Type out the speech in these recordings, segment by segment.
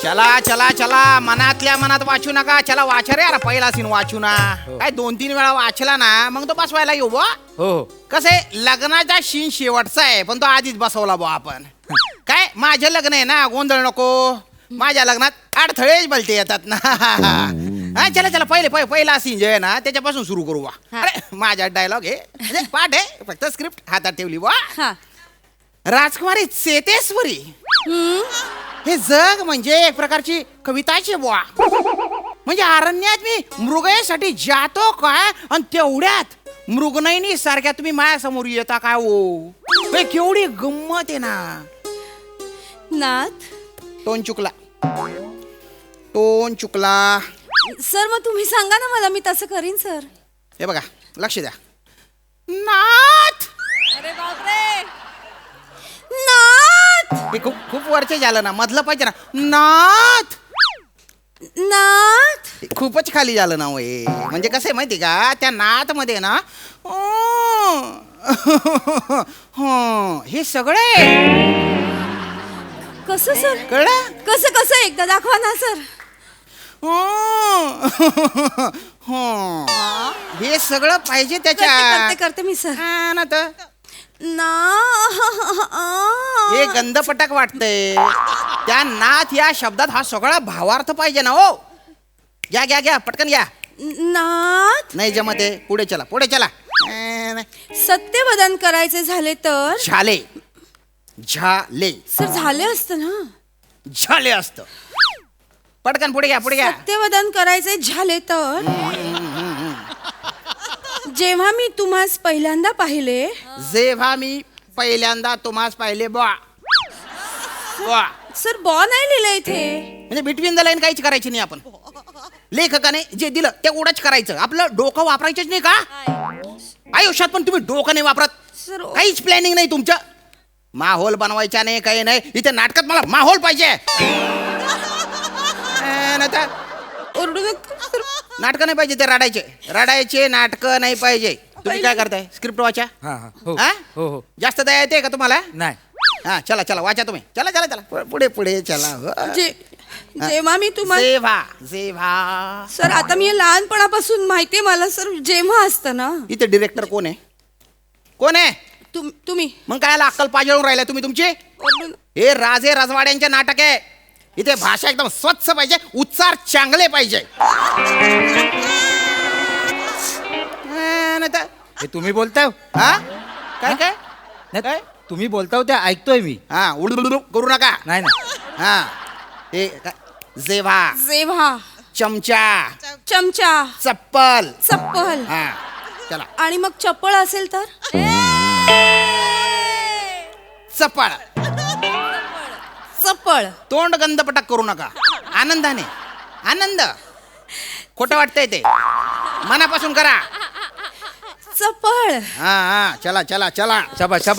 चला चला चला, मनातल्या मनात वाचू नका. चला वाचा रे, अरे पहिला सीन वाचू ना. काय 2-3 वेळा वाचला ना मग तो बसवायला येऊ बा. हो कसे लग्नाचा सीन शेवटचा आहे पण तो आधीच बसवला बा आपण. काय माझं लग्न आहे ना, गोंधळ नको. माझ्या लग्नात अडथळेच बोलते येतात ना. हा चला चला, पहिला सीन जे आहे ना त्याच्यापासून सुरू करू बा. अरे माझा डायलॉग आहे म्हणजे पाठ आहे, फक्त स्क्रिप्ट हातात ठेवली बा. राजकुमारी चेतेश्वरी, हे जग म्हणजे एक प्रकारची कविताची बुवा. म्हणजे अरण्यात मी मृगयासाठी जातो काय आणि तेवढ्यात मृगनयनी सारख्या तुम्ही माझ्यासमोर येता काय हो. केवढी गंमत आहे ना. नाथ टोन चुकला. सर मग तुम्ही सांगा ना मला, मी तसं करीन सर. हे बघा, लक्ष द्या. नाथ, अरे बापरे, नाथ हे खूप वरचे झालं ना, मधलं पाहिजे ना. नाथ, नाथ हे खूपच खाली झालं ना हो हे. म्हणजे कसं आहे माहिती का, त्या नाथ मध्ये ना हे सगळे कसं सर, कळलं. कसं एकदा दाखवा ना सर. हे सगळं पाहिजे त्याच्या. करते मी सर. ना तर ना हे गंधपटक वाटतंय. त्या नाथ या शब्दात हा सगळा भावार्थ पाहिजे ना हो. घ्या पटकन घ्या. नाथ नाही जमत आहे. पुढे चला. सत्यवदन करायचे झाले तर. झाले सर झाले असतं ना. झाले असतं. पटकन पुढे घ्या. सत्यवदन करायचे झाले तर. जेव्हा मी तुम्हास पहिल्यांदा पाहिले. जेव्हा मी पहिल्यांदा तुम्हास पाहिले बा. सर बॉ नाही लिहिलं इथे. म्हणजे बिटवीन द लाईन काहीच करायची नाही आपण. लेखकाने जे दिलं ते उडाच करायचं. आपलं डोकं वापरायचंच नाही का आयुष्यात. पण तुम्ही डोकं नाही वापरत. काहीच प्लॅनिंग नाही तुमचं. माहोल बनवायचा नाही, काही नाही. इथे नाटकात मला माहोल पाहिजे. नाटक नाही पाहिजे, ते रडायचे नाटकं नाही पाहिजे. तुम्ही काय करताय, स्क्रिप्ट वाचा. हो जास्त दया येते का तुम्हाला. नाही. हा चला वाचा तुम्ही. चला पुढे चला. जेव्हा मी तुम्हाला जेव्हा सर, आता मी लहानपणापासून माहितीये मला सर. जेव्हा असतं ना. इथे डिरेक्टर कोण आहे. तुम्ही मग काय अक्कल पाजळून राहिला तुम्ही तुमची. हे राजे राजवाड्यांचे नाटक आहे. इथे भाषा एकदम स्वच्छ पाहिजे, उच्चार चांगले पाहिजे. हे तुम्ही बोलताय. हा काय नाही, तुम्ही बोलताय ते ऐकतोय मी. हा उडू करू नका. नाही हा हे जेव्हा चमचा चप्पल. हा चला. आणि मग चप्पल असेल तर. चप्पल. तोंड गंधपटक करू नका. आनंद खोटं वाटतंय ते. मनापासून करा. चप्पल. हा चला.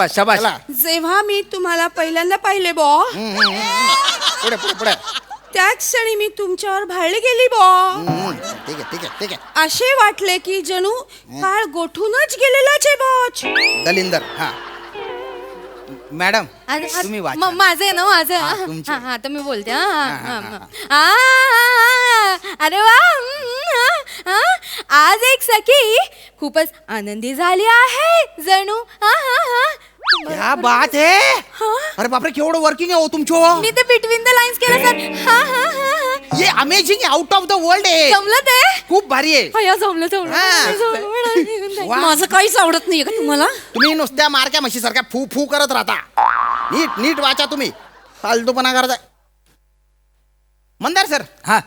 शाबास. जेव्हा मी तुम्हाला पहिल्यांदा पाहिले बॉ. पुढे. त्याच क्षणी मी तुमच्यावर भाळली गेली बॉ. ठीक आहे. असे वाटले की जणू काळ गोठूनच गेलेलाच आहे बॉच. दलिंदर. हा मॅडम तुम्ही वाचा. माझं आहे ना, माझं. तुमचे. हा तर मी बोलते. अरे वा, आज एक सखी खूपच आनंदी झाली आहे जणू. क्या बात है. अरे बापरे, केवढं वर्किंग आहे हो तुमचं. मी ते बिटवीन द लाईन्स केलं सर. ये amazing, out of the world आहे. जमलं ते. खूप भारी आहे. जमलं. माझं काहीच आवडत नाहीये का तुम्हाला. तुम्ही नुसत्या मारक्या म्हशी सारख्या फू करत राहता. नीट वाचा तुम्ही. फालतूपणा करताय. मंदार सर, हा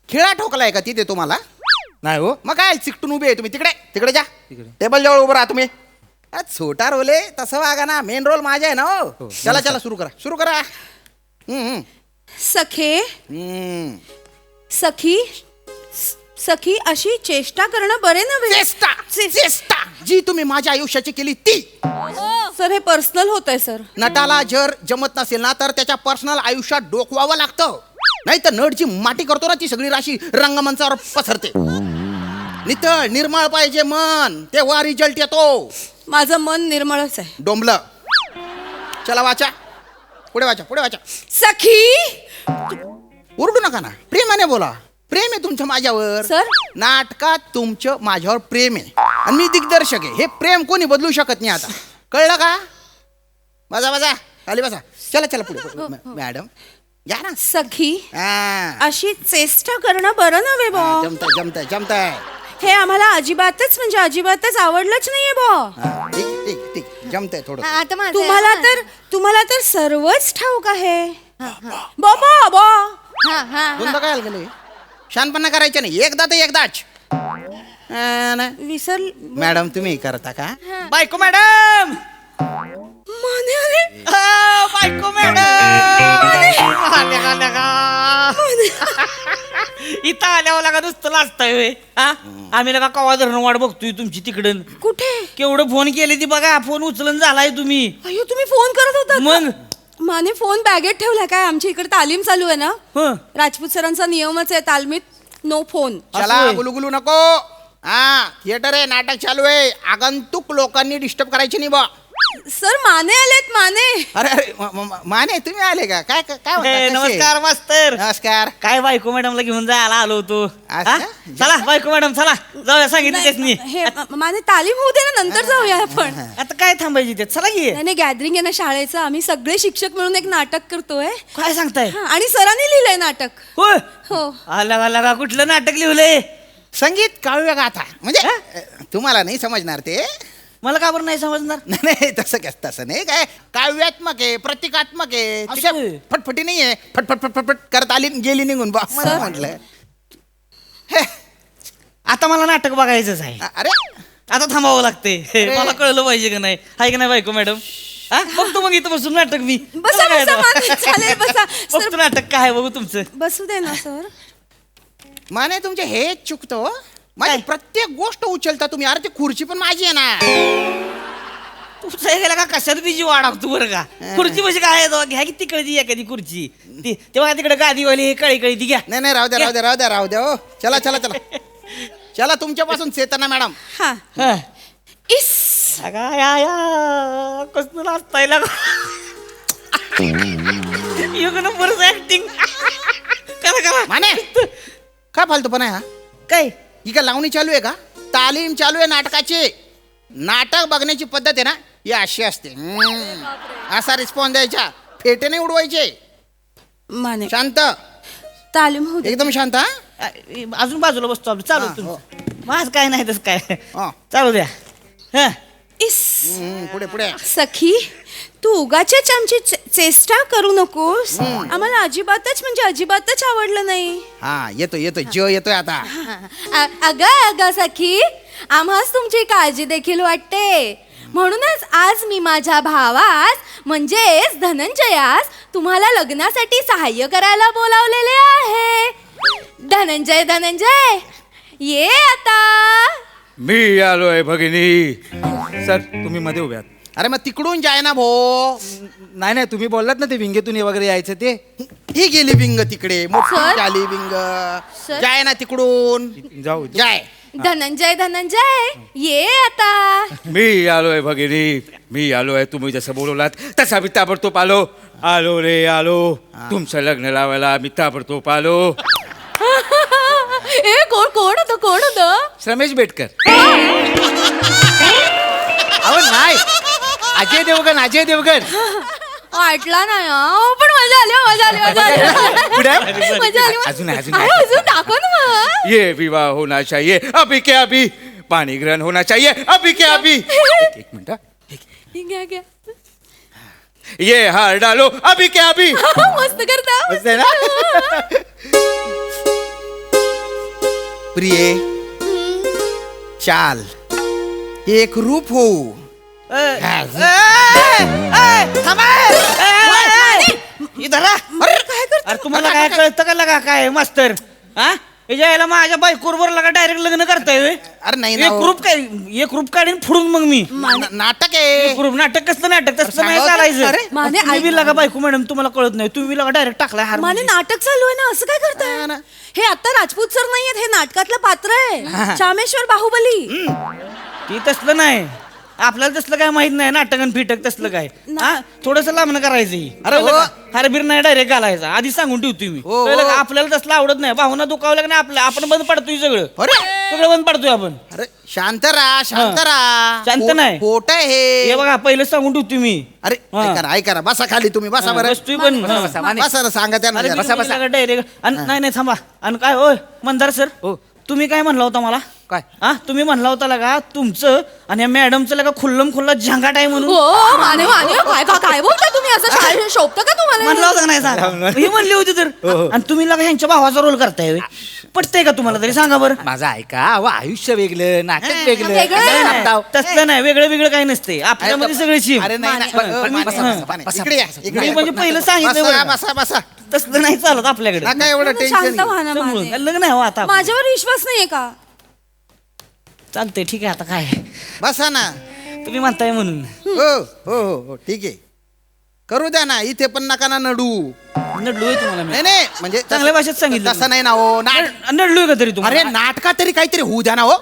खिळा ठोकलाय का तिथे तुम्हाला. नाही हो. मग काय चिकटून उभे आहे तुम्ही. तिकडे जा. टेबल जवळ उभं राहा तुम्ही. छोटा रोल आहे तसं वागा ना. मेन रोल माझा आहे ना हो. चला सुरू करा. सखी अशी चेष्टा करणं बरे नव्हे. चेष्टा जी तुम्ही माझ्या आयुष्याची केली ती. सर हे पर्सनल होतंय सर. नटाला जर जमत नसेल ना तर त्याच्या पर्सनल आयुष्यात डोकवावं लागतं. नाही तर नटची माटी करतो ना ती सगळी राशी रंगमंचावर पसरते. नितळ निर्मळ पाहिजे मन, तेव्हा रिझल्ट येतो. माझं मन निर्मळच आहे. डोंबलं. चला वाचा. पुढे वाचा. सखी ओरडू नका ना, प्रेमाने बोला. प्रेम आहे तुमचं माझ्यावर. सर? नाटकात तुमचं माझ्यावर प्रेम आहे आणि मी दिग्दर्शक आहे. हे प्रेम कोणी बदलू शकत नाही आता. कळलं का? बसा बसा, खाली बसा. चला चला पुढे. मॅडम या ना. सखी हा. अशी चेष्टा करणं बरं नव्हे बा. जमतंय जमतंय जमतंय. हे आम्हाला अजिबातच म्हणजे अजिबातच आवडलंच नाहीये बा. ठीक ठीक ठीक जमतंय थोडं. आता माझं तुम्हाला तर सर्वच ठाऊक आहे. बाबा बा हा हा दोनदा काय गेले? शानपणा करायचं नाही, एकदा तर एकदाच. ना. विसर मॅडम तुम्ही करता का? बायको मॅडम, माने आले. बायको मॅडम आल्या आल्या का? इथं आल्यावर लागा नुसतं लाजताय होय. हा आम्ही लगा कवा धरण वाट बघतोय तुमची तिकडं. कुठे? केवढं फोन केले ती बघा, फोन उचलून झालाय तुम्ही. अयो तुम्ही फोन करत होता मग? माने फोन बॅगेत ठेवला काय? आमच्या इकडे तालीम चालू आहे ना. हं. राजपूत सरांचा नियमच आहे तालमीत नो फोन. चला असं आहे. गुलगुलू नको. हा थिएटर आहे, नाटक चालू आहे. आगंतुक लोकांनी डिस्टर्ब करायचे नाही बा. सर माने आलेत माने. अरे अरे माने तुम्ही आले का? काय काय काय म्हणता? हे, कसे? नमस्कार मास्तर. नमस्कार. काय बायको मॅडमला घेऊन जायला आलो होतो. असं? हा? चला बायको मॅडम चला जाऊया, सांगितलं त्यासनी. हे माने तालीम होऊ दे ना, नंतर जाऊया आपण. आता काय थांबायची ते, चला की. नाही गॅदरिंग आहे ना शाळेचं. आम्ही सगळे शिक्षक मिळून एक नाटक करतोय. काय सांगताय? हा, आणि सरांनी लिहिलंय नाटक. होय. हो. आला आला का, कुठलं नाटक लिहिलंय? संगीत काव्य गाथा म्हणजे तुम्हाला नाही समजणार ते. मला का बरं नाही समजणार? नाही नाही तसं नाही. काय काव्यात्मक आहे, प्रतिकात्मक आहे. असं त्याच्यात आहे. फटफटी नाही आहे. फटफट फटफट करत आली गेली निघून बा. मला म्हटलं हे, आता मला नाटक बघायचंच आहे. अरे आता थांबावं लागते. मला कळलं पाहिजे का नाही, आहे का नाही बायको मॅडम? हा बघतो मग इथं बसून नाटक मी. बसा चला काय बसा आता. माने, चालेल बसा. सर बघतो नाटक काय आहे बघू तुमचं. बसू दे ना सर. माने तुमचे हेच चुकतो. माझी काय? प्रत्येक गोष्ट उचलता तुम्ही. अरे ती खुर्ची पण माझी आहे ना. तुमचं हे गेला का, कशात बिजी वाढवतो बरं का. खुर्ची म्हणजे काय आहे तो, घ्या की तिकडे एखादी खुर्ची. ती तेव्हा तिकडे गादीवाली कळी कळी ती घ्या. नाही नाही राहू द्या राहू द्या राहू द्या राहू द्या. हो चला चला चला चला तुमच्यापासून चेतना मॅडम. हा हा. इस अगा या या कसं नाचताय लागा. एक नंबरच ऍक्टिंग. करा करा. माने काय फालतूपणा आहे हा? काय ही काय लावणी चालू आहे का? तालीम चालू आहे नाटकाची. नाटक बघण्याची पद्धत आहे ना ही अशी असते. असा रिस्पॉन्स द्यायचा, फेटे नाही उडवायचे. माने शांत, तालीम होऊ दे. एकदम शांत. हा? अजून बाजूला बसतो आपण, चालू हा, हो. तुमचं. माझ काय नाही तस काय. हा. चालू द्या. हा. इस पुढे पुढे. सखी तू उगाचच आमची चेष्टा करू नकोस. आम्हाला अजिबातच म्हणजे अजिबातच आवडलं नाही. हा येतोय येतोय ज येतोय आता. अगं सखी, आम्हास तुमची काळजी देखील वाटते. म्हणूनच आज मी माझ्या भावास म्हणजेच धनंजयास तुम्हाला लग्नासाठी सहाय्य करायला बोलावलेले आहे. धनंजय धनंजय ये आता. मी आलोय भगिनी. सर तुम्ही मध्ये उभ्यात. अरे मग तिकडून जाय ना भो. नाही नाही, तुम्ही बोललात ना ते विंगेतून वगैरे यायचं ते. ही गेली विंग तिकडे, मोठी सर? झाली विंग. सर? जाय ना तिकडून जाऊ जाय. धनंजय धनंजय ये आता. मी आलोय भगिनी, मी आलोय. तुम्ही जसं बोलवलात तसा मी ताबडतोब आलो. आलो रे आलो. तुमचं लग्न लावायला मी ताबडतोब आलो. ए कोण होतं? रमेश बेटकर. अहो नाही, अजय देवगण. वाटला नाही हा. पण मजा आली. पुढे? मजा आली. अजून आहे, अजून आहे, आहे. अजून दाखव ना मग. ये विवाह होना चाहिए अभी के अभी. पाणी ग्रहण होना चाहिए अभी के अभी. एक मिनिट हा. घ्या. ये हार डालो अभी के अभी. मस्त करता. मस्त आहे ना? प्रिये चाल एक रूप होऊ. अरे तुम्हाला काय कळतं का लगा काय मास्तर? हा यायला माझ्या बायकोवर लगा डायरेक्ट लग्न करताय व्हय? अरे नाही ना एक हो. ग्रुप काढीन फोडून मग मी. नाटक आहे. ग्रुप नाटक कसलं नाटक तसं नाही सांगावं चालायचं. अरे, माने तुम्ही बी लगा बायको मॅडम, तुम्हाला कळत नाही. तुम्ही लगा डायरेक्ट टाकलाय हार. माने नाटक चालू आहे ना, असं काय हा करताय? ना. हे आता राजपूत सर नाहीयेत, हे नाटकातलं पात्र आहे. चामेश्वर बाहुबली. ती तसलं नाही. आपल्याला तसलं काय माहित नाही नाटकन फिटक तसलं काय हा थोडस लांबणं करायचं अरे हो. हरबीर नाही डायरेक्ट घालायचा आधी सांगून ठेवतोय मी हो, कळलं का? हो. आपल्याला तसलं आवडत नाही भावना दुखावल्या का नाही आपल्या आपण बंद पडतोय सगळं अरे सगळं बंद पडतोय आपण अरे शांत राहा शांत राहा शांत नाही. खोट आहे हे हे बघा पहिलं सांगून ठेवतोय मी अरे हा. ऐका ना बसा खाली तुम्ही बसा बरं बसतोय पण हा. बसा ना सांगा त्यांना अरे जरा. डायरेक्ट नाही नाही थांबा आणि काय होय मंदार सर तुम्ही काय म्हणला होता मला काय? हा तुम्ही म्हणला होता लगा तुमचं आणि या मॅडमचं लगा खुल्लम खुल्ला झंगाट आहे म्हणून हो माने माने काय बोलता तुम्ही असं शाळेत शोभतं का म्हणला तुम्हाला होता का नाही सांगा ही म्हणली होती तर आणि तुम्ही लगा ह्यांच्या भावाचा रोल करताय व्हय. पटतंय का तुम्हाला तरी सांगा बरं माझं ऐका अहो आयुष्य वेगळं नाटक वेगळं वेगळं काय आहे. नाटकाव? तसलं नाही वेगळं वेगळं काही नसते आपल्यामध्ये सगळे शिम अरे नाही नाही. माने. बसा, बसा, बसा. इकडे या, इकडे मी या. म्हणजे पहिलं सांगितलं बसा बरं का? बसा बसा तसलं नाही चालत आपल्याकडे नका एवढं शांत टेन्शन व्हा ना त्यामुळं माने. लग्न आहे हो आता माझ्यावर विश्वास नाहीये का चालतंय ठीक आहे आता काय बसा ना तुम्ही म्हणताय म्हणून हो हो हो हो ठीक आहे करू द्या ना इथे पण नका ना नडू नडलोय तुम्हाला मी नाही नाही म्हणजे चांगल्या भाषेत सांगितलं तसं नाही ना हो नडलोय का तरी अरे तुम्हाला नाटकात तरी काहीतरी होऊ द्या ना हो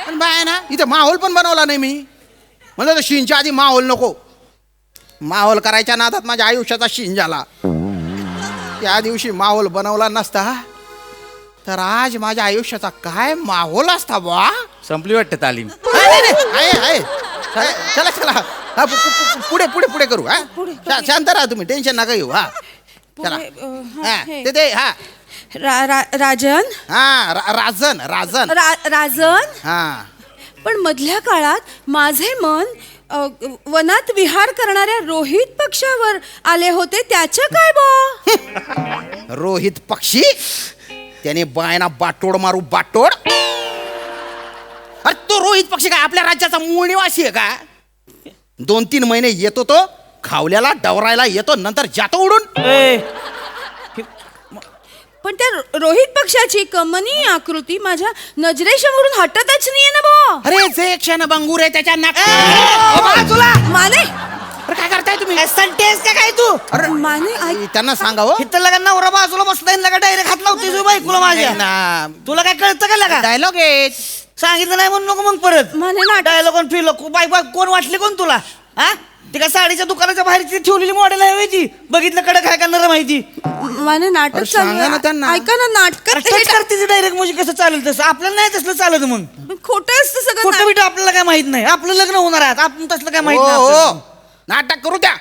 पण बाय ना इथे माहोल पण बनवला नाही मी म्हणजे शिंच्या आधी माहोल नको माहोल करायच्या नादात माझ्या आयुष्याचा शिन झाला त्या दिवशी माहोल बनवला नसता तर आज माझ्या आयुष्याचा काय माहोल असता बुवा संपली वाटतं तालीम नाही, नाही, आहे. चला चला हा, पुढे पुढे पुढे करू हा शांत राहा तुम्ही टेन्शन नका घेऊ हा चला हा हे. ते हा राजन राजन राजन राजन हा पण मधल्या काळात माझे मन वनात विहार करणाऱ्या रोहित पक्षावर आले होते त्याचं काय बा रोहित पक्षी त्याने बायना बाटोड मारू बाटोड अरे तो रोहित पक्षी काय आपल्या राज्याचा मूळ निवासी आहे का 2-3 महिने येतो तो खावल्याला डवरायला येतो नंतर जातो उडून ए, पण त्या रोहित पक्षाची कमनीय आकृती माझ्या नजरेसमोरून हटतच नाहीये ना बा अरे जे क्षण बंगूर आहे त्याच्या तुला माने अरे काय करताय तुम्ही संटेस का काय तू अरे माने ऐक त्यांना सांगा हो इथं लगा नवरा बाजूला बसलाय लगा डायरेक्ट हात लावते बायकोला माझ्या ना तुला काय कळतं का लगा डायलॉग आहे सांगितलं नाही म्हणून नको मग परत माने ना डायलॉग फिरलो बाय बाय कोण वाटली कोण तुला हा ती का साडीच्या दुकानाच्या बाहेर ती ठेवलेली मॉडेल आहे होय ती बघितलं कडक काय करणार माहिती माने नाटक अरे चालू सांगा ना आहे. त्यांना. ऐका ना नाटकात टच करते डायरेक्ट म्हणजे कसं चालेल तसं आपल्याला नाही तसलं चालत मग खोटं असतं सगळं खोटं नाटक. बिटं आपल्याला काय माहित नाही आपलं लग्न होणार आहे आपण तसलं काय माहित हो नाही हो आपल्याला. नाटक करू द्या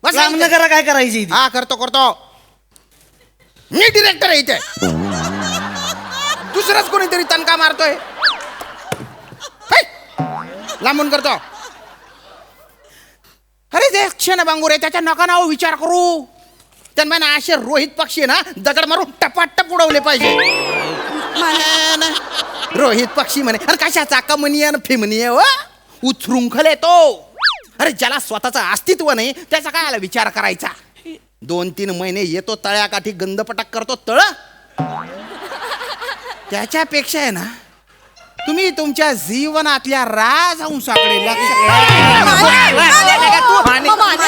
बस लांब करा काय करायची ती. हा करतो करतो मी डिरेक्टर आहे इथे दुसराच कोणीतरी तणका मारतोय है? लांबून करतो अरे जे क्षण बांगूर आहे त्याच्या नका नाव विचार करू त्यांना असे रोहित पक्षी आहे ना दगड मारून टपाटप उडवले पाहिजे ना. रोहित पक्षी म्हणे अरे कशाचा कमनीय फिमनीय व उथरुंखल येतो अरे ज्याला स्वतःचं अस्तित्व नाही त्याचा काय आला विचार करायचा 2-3 महिने येतो तळ्याकाठी गंधपटक करतो तळ त्याच्यापेक्षा आहे ना तुम्ही तुमच्या जीवनातल्या राजहंसाकडे लक्ष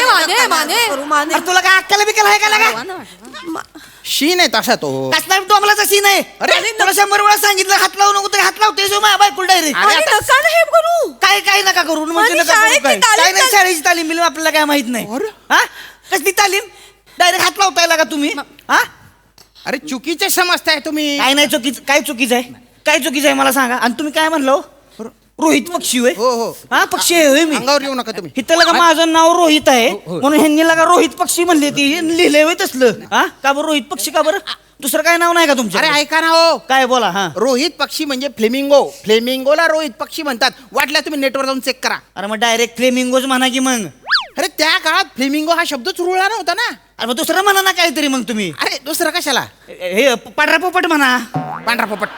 अरे तुला काय अक्कल बिकल आहे का लागा शीन आहे तसा तो कसला डोंबलाचा सीन आहे अरे तुला 100 वेळा सांगितलं हात लावू नको तरी हात लावते जो माझ्या बायकोला डायरेक्ट अरे आता- काय काय नका करू म्हणजे माझी नका करू शाळेतली काय तालीम काय नाही शाळेची तालीम बिलीम आपल्याला काय माहित नाही अरे. हा कसली तालीम डायरेक्ट हात लावताय का तुम्ही हा अरे चुकीचे समजताय तुम्ही काय नाही चुकीचं काय चुकीचं आहे काय चुकीचं आहे मला सांगा आणि तुम्ही काय म्हणलो रोहित पक्षी होय हो हो हा पक्षी आहे होय मी अंगावर येऊ नका तुम्ही इथं लगा माझं नाव रोहित आहे म्हणून ह्यांनी लगा रोहित पक्षी म्हणले ती लिहिलंय होय तसलं हा का बरं रोहित पक्षी का बरं दुसरं काय नाव नाही का तुमचं अरे ऐका ना हो काय बोला हा रोहित पक्षी म्हणजे फ्लेमिंगोला रोहित पक्षी म्हणतात वाटल्या तुम्ही नेटवर जाऊन चेक करा अरे मग डायरेक्ट फ्लेमिंगोज म्हणा की मग अरे त्या काळात फ्लेमिंगो हा शब्दच रुळला नव्हता ना अरे मग दुसरं म्हणा ना काहीतरी मग तुम्ही अरे दुसरं कशाला हे पांढरा पोपट म्हणा पांढरा पोपट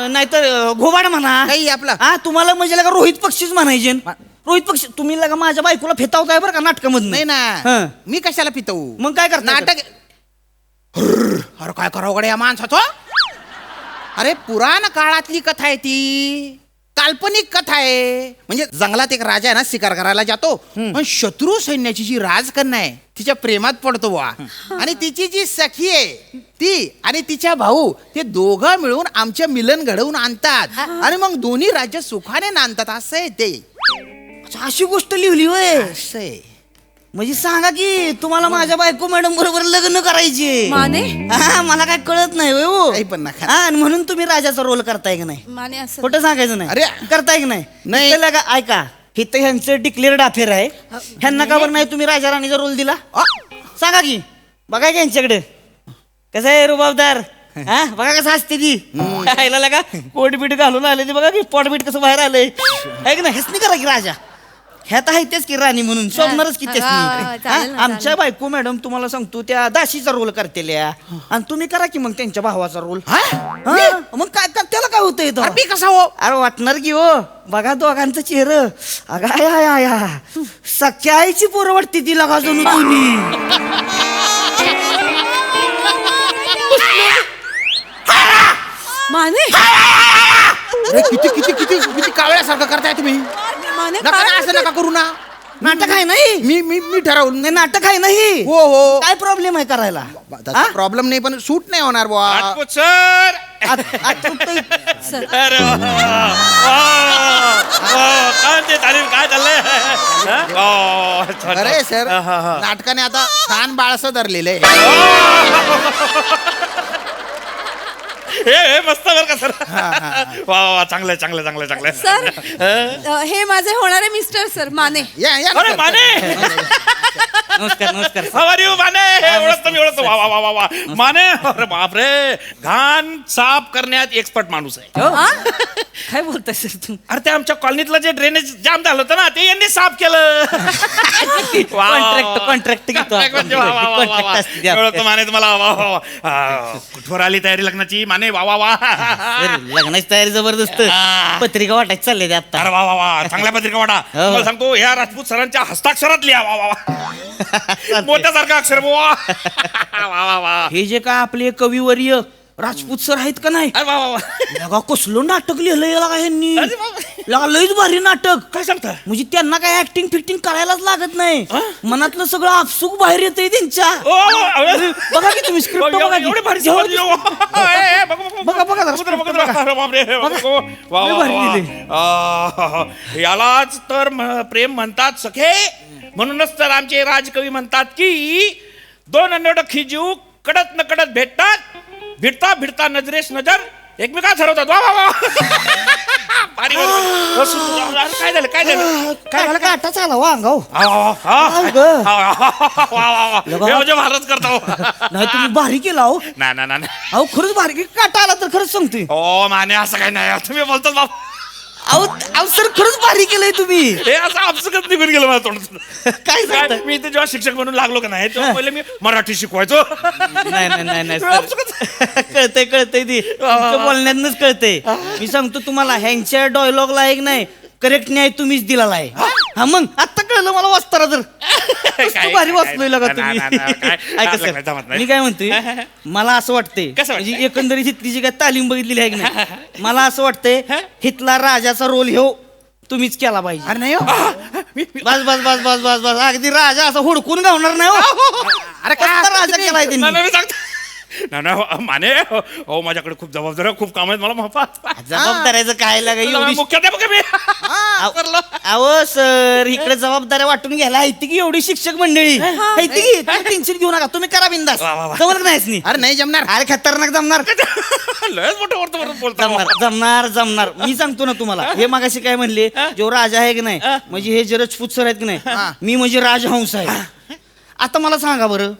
नाहीतर घोबाड म्हणा काही आपला हा तुम्हाला म्हणजे लगा रोहित पक्षीच म्हणायचे रोहित पक्षी तुम्ही लगा माझ्या बायकोला फेतावताय बरं का नाटकामधून नाही हा. ना मी कशाला पितवू मग काय करता नाटक अरे काय करावं गड्या या माणसाचं अरे पुराण काळातली कथा आहे ती काल्पनिक कथा आहे म्हणजे जंगलात एक राजा आहे ना शिकार करायला जातो पण शत्रू सैन्याची जी राजकन्या आहे तिच्या प्रेमात पडतो वा आणि तिची जी सखी आहे ती आणि तिच्या भाऊ ते दोघं मिळून आमचे मिलन घडवून आणतात आणि मग दोन्ही राज्य सुखाने नांदतात असं आहे ते अच्छा, अशी गोष्ट लिहिली होय. असं आहे. म्हणजे सांगा की तुम्हाला माझ्या बायको मॅडम बरोबर लग्न करायचे. माने हा, मला काय कळत नाही होय हो. काही पण नका. हा, आणि म्हणून तुम्ही राजाचा रोल करताय की नाही? माने असं खोटं सांगायचं नाही. अरे. करताय की नाही? नाही. इथं लगा, ऐका इथं ह्यांचं डिक्लेअर्ड अफेअर आहे. ह्यांना का बरं नाही तुम्ही राजा राणीचा रोल दिला? सांगा की, बघा की यांच्याकडे कसं आहे रुबाबदार. हा, बघा कसं असते ती. खायला लगा कोट बीट घालून आले ती, बघा की पोटबीट कसं बाहेर आलंय. आहे की नाही? हेच करा की राजा. ह्यात आहे तेच की राणी म्हणून शोभणारच की तेच हा, चालेल ना, आमच्या बायको मॅडम तुम्हाला सांगतो त्या दाशीचा रोल करतेल्या आणि तुम्ही करा की मग त्यांच्या भावाचा रोल. मग काय त्याला काय होतं इथं? अरे मी कसा हो? अरे वाटणार की हो. बघा दोघांचं चेहरं. अगं आय आय आय सख्या आईची पोरं वाटते ती लगा जणू तुम्ही. माने अरे किती किती किती किती कावळ्यासारखं करताय तुम्ही. माने नका काय ना, असं नका करू ना. नाटक आहे नाही. मी मी मी ठरवलं. नाही, नाटक आहे नाही. हो हो. काय प्रॉब्लेम आहे करायला? प्रॉब्लेम नाही पण सूट नाही होणार बुवा. राजपूत सर. सर अरे वा, काय ते तालीम काय चाललंय? हा? वा, छान, अरे छान. सर हा, हा, हा. नाटकाने आता छान बाळसं धरलेलं आहे. हे मस्त बरं का सर. वा वा, चांगलंय चांगलंय चांगलंय चांगलंय. सर हे माझे होणारे मिस्टर सर माने. या या ना, अरे सर. माने. नमस्कार नमस्कार. How are you, Mane? हे ओळखतो मी ओळखतो. वा वा वा वा वा. माने, अरे बापरे, घाण साफ करण्यात एक्सपर्ट माणूस आहे. हो? हा? काय बोलताय सर तुम्ही? अरे ते आमच्या कॉलनीतलं जे ड्रेनेज जाम झालं होतं ना, ते यांनी साफ केलं. वा, वा, वा. कॉन्ट्रॅक्ट घेतो Contract म्हणजे वा, वा, वा, वा, वा. Contract असते ते आपलं. ओळखतो माने तुम्हाला. वा वा वा. कुठवर आली तयारी लग्नाची माने? वा वा वा. सर, लग्नाची तयारी जबरदस्त. पत्रिका वाटायची चालले ते आता. अरे वा वा वा, चांगल्या पत्रिका वाटा. तुम्हाला सांगतो ह्या राजपूत सरांच्या हस्ताक्षरात लिहा. वा वा वा. मोत्यासारखं अक्षर बुवा. वा वा वा. हे जे काय आपले कविवर्य राजपूत सर आहेत का नाही? अरे वा वा वा. लगा कसलं नाटक लिहिलंय लगा ह्यांनी. अरे बापरे. लगा लयच भारी नाटक. काय सांगता? म्हणजे त्यांना काय ऍक्टिंग फिक्टिंग करायलाच लागत नाही. मनातलं सगळं आपसूक बाहेर येतंय त्यांच्या. बघा की तुम्ही स्क्रिप्ट बघा की. एवढे भारी जेव्हा- बघा बघा जरा, बघा बघा. अरे बापरे. वा लय वा भारी वा. लिहिलंय. यालाच तर प्रेम म्हणतात सखे. म्हणूनच तर आमचे राजकवी म्हणतात की दोन अनोळखी जीव कडत न कडत भेटतात, भिडता भिडता नजरेस नजर एकमेका ठरवतात. वा वा वा. भारी, भारी. अरे काय झालं काय झालं? काय झालं का आटाच आला वा अंगाव. वा, वा, वा. अगं. वा, वा, वा. हे म्हणजे भारत करता. नाही तुम्ही भारी केला हो. नाही नाही नाही. अहो खरंच भारी काटा आला तर खरंच सांगतोय. ओ माने, असं काही नाही. तुम्ही बोलतात बाबा. अहो सर खरंच भारी केलंय तुम्ही. हे असं आपसुकच निघून गेलं माझ्या तोंडातून. काय सांगताय? मी इथे जेव्हा शिक्षक म्हणून लागलो का नाही, तेव्हा पहिले मी मराठी शिकवायचो. नाही कळतंय ती तुमच्या बोलण्यातनच कळतंय. मी सांगतो तुम्हाला ह्यांच्या डायलॉगला एक नाही करेक्ट न्याय तुम्हीच दिलेला आहे. हा मग आता कळलं मला वाचताना तर. काय- भारी काय- वाचलोय लगा नाही, तुम्ही. नाही, नाही, काय- ऐका काय जमत सर नाही. मी काय म्हणतोय मला असं वाटतंय कसं वाटतंय? म्हणजे एकंदरीत इथली जी काय तालीम बघितलेली आहे की नाही मला असं वाटतंय हितला राजाचा रोल ह्यो तुम्हीच केला पाहिजे. अरे नाही हो. बस बस बस बस बस बस अगदी राजा असं हुडकून गावणार नाही हो. अरे काय कसला राजा तुम्ही? केलाय नाही, त्यांनी. नाही, मी सांगतो. नाही, नाही, माने हो माझ्याकडे खूप जबाबदारी आहे, खूप काम आहेत मला. माफा. जबाबदाऱ्याचं काय लागा एवढी मुख्याध्यापक आहे मी. अहो सर इकडे जबाबदाऱ्या वाटून घ्यायला आहे की एवढी शिक्षक मंडळी आहे की टेन्शन घेऊ नका तुम्ही करा बिंदास वा, वा, वा. जमणार नाहीच नाही. अरे नाही जमणार. अरे खतरनाक जमणार लयच मोठं वरतं बोलतो. जमणार जमणार मी सांगतो ना तुम्हाला हे मागाशी काय म्हणले जो राजा आहे की नाही म्हणजे हे जे राजपूत सर आहेत की नाही मी म्हणजे राजहंस आहे. आता मला सांगा बरं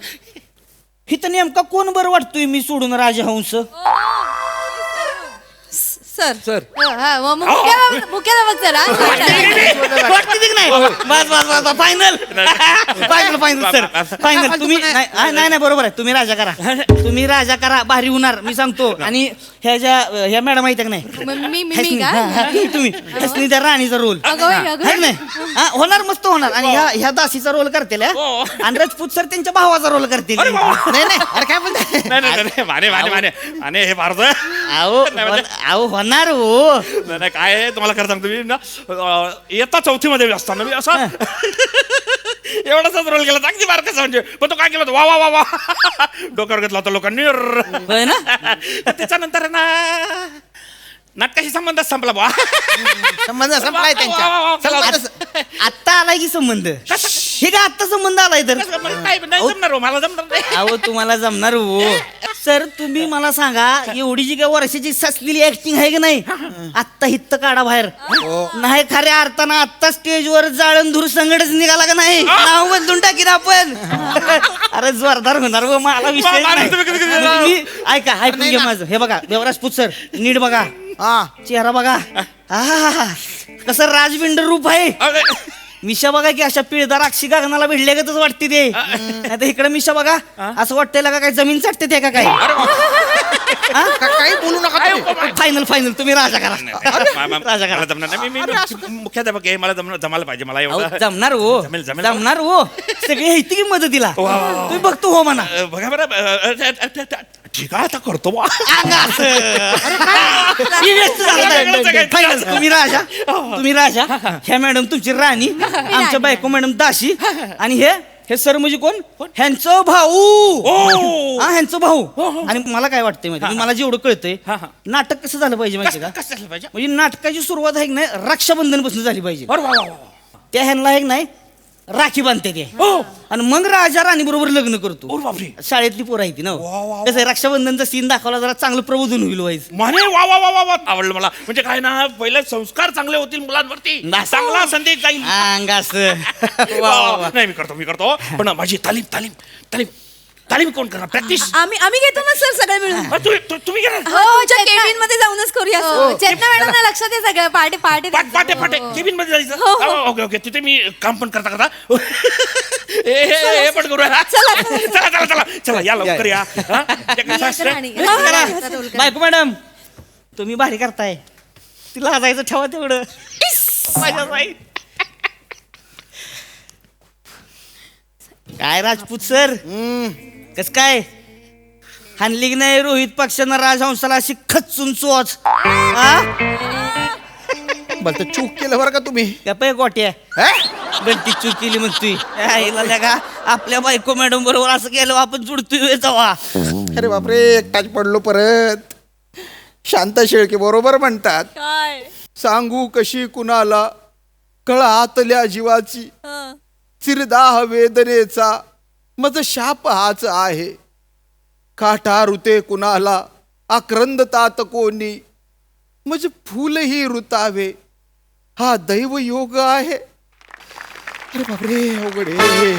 इथं नेमका कोण बरं वाटतोय मी सोडून राजहंस. Sir sir. मुख्याध्यापक सर हा? वाटते की नाही बस बस बस final final final sir final तुम्ही नाही बरोबर आहे तुम्ही राजा करा भारी होणार मी सांगतो. आणि ह्या मॅडम आहेत का नाही मी का तुम्ही हसनी त्या राणीचा रोल अगं बाई, अगं बाई. नाही हा, होणार मस्त होणार. आणि ह्या दासीचा रोल करतील हा. हो. आणि राजपूत सर त्यांच्या भावाचा रोल करतील. अरे वा. नाही नाही अरे काय बोलताय. नाही नाही नाही, माने माने माने माने हे भारत आहे. अहो होणार हो. नाही नाही, काय आहे, तुम्हाला खरं सांगतो मी ना इयत्ता चौथीमध्ये असताना मी असा एवढाच रोल केला अगदी बारकासा म्हणजे. पण तो काय केला होता, वा वा वा वा डोक्यावर घेतला होता लोकांनी. होय ना त्याच्यानंतर ना नाटकाशी संबंध संपला बुवा संबंध संपलाय वा, वा, वा, वा. त्यांच्या चला, संबंध- आत्ता आलाय की संबंध हे का आत्ता संबंध आलाय तर नाही नाही जमणार हो, मला जमणार नाही अहो तुम्हाला जमणार हो सर तुम्ही मला सांगा एवढी जी काय वर्षाची ससलेली ऍक्टिंग आहे की नाही आत्ता हित्त काढा बाहेर नाही खऱ्या अर्थानं आत्ता स्टेजवर जाळंधूर संगटच निघाला का नाही नाव बदलून टाकीन आपण अरे जोरदार होणार हो, मला विषय नाही. तुम्ही ऐका ऐकून घ्या माझं हे बघा देवराजपूत सर नीट बघा हा चेहरा बघा आहा, कसं राजबिंड रूप आहे अरे, मिशा बघा की अशा पिळदार अक्षी गगनाला भिडले का तसं वाटते ते नाही इकडे मिशा बघा असं वाटतंय का काय जमीन चाटते ते का काय काही बोलू नका तुम्ही. फायनल फायनल तुम्ही राजा करा राजा मला करा जमणार नाही मी मुख्याध्यापक आहे मला जमायला पाहिजे मला अहो, एवढं जमणार हो जमेल, जमेल. जमणार हो सगळे येते की मदतीला तुम्ही बघतो हो म्हणा बघा बरं ठीक आहे आता करतो बुवा. फायनल तुम्ही राजा ह्या मॅडम तुमची राणी आमच्या बायको मॅडम दाशी आणि हे सर म्हणजे कोण ह्यांचं भाऊ हा ह्यांचं भाऊ आणि मला काय वाटतंय माहिती मला जेवढं कळतंय नाटक कसं झालं पाहिजे माहिती का कसं झालं पाहिजे म्हणजे नाटकाची सुरुवात आहे की नाही रक्षाबंधन पासून झाली पाहिजे बरं, वा, वा, वा. त्या ह्यांना एक नाही राखी बांधते ते आणि मग राजा राणी बरोबर लग्न करतो ओ बापरे शाळेतली पोरं आहे ती ना कसं आहे, रक्षाबंधनचा सीन दाखवला जरा चांगलं प्रबोधन होईल व्हायचं म्हणे वा वा वा वा वा आवडलं मला म्हणजे काय ना पहिले संस्कार चांगले होतील मुलांवरती बस. चांगला संदेश जाईल अंगास नाही मी करतो पण माझी तालीम तालीम तालीम तालीम कोण करणार प्रॅक्टिस आम्ही घेतो ना सर सगळे मिळून तुम्ही करा हो केबिन मध्ये जाऊनच करूया चेतना मॅडम ना लक्षात आहे सगळं पार्टी पार्टी पाटे पाटे केबिन मध्ये हो, जायचं हो. ओके ओके तिथे मी काम पण करता हे पण करूया चला चला चला या लवकर या हा? ते कसं असतं? बायको मॅडम तुम्ही भारी करताय तिला हसायचं ठेवा तेवढं माझ्या बाई. काय राजपूत सर कस काय हानली की नाही रोहित पक्षानं राजहंसाला अशी खचून चोच बरं चूक केलं बरं का तुम्ही गप्पा गोट्या गलती चूक केली म्हणतोय आईला का आपल्या बायको मॅडम बरोबर असं केलं आपण जुडतोय जावा अरे बापरे एकटाच पडलो परत शांत शेळके बरोबर म्हणतात काय सांगू कशी कुणाला कळातल्या जीवाची चिरदाह वेदनेचा मज शाप हाच आहे काठा ऋते कुणाला आक्रंदतात कोणी मज फुलही ऋतावे हा दैव योग आहे अरे बापरे अवघड आहे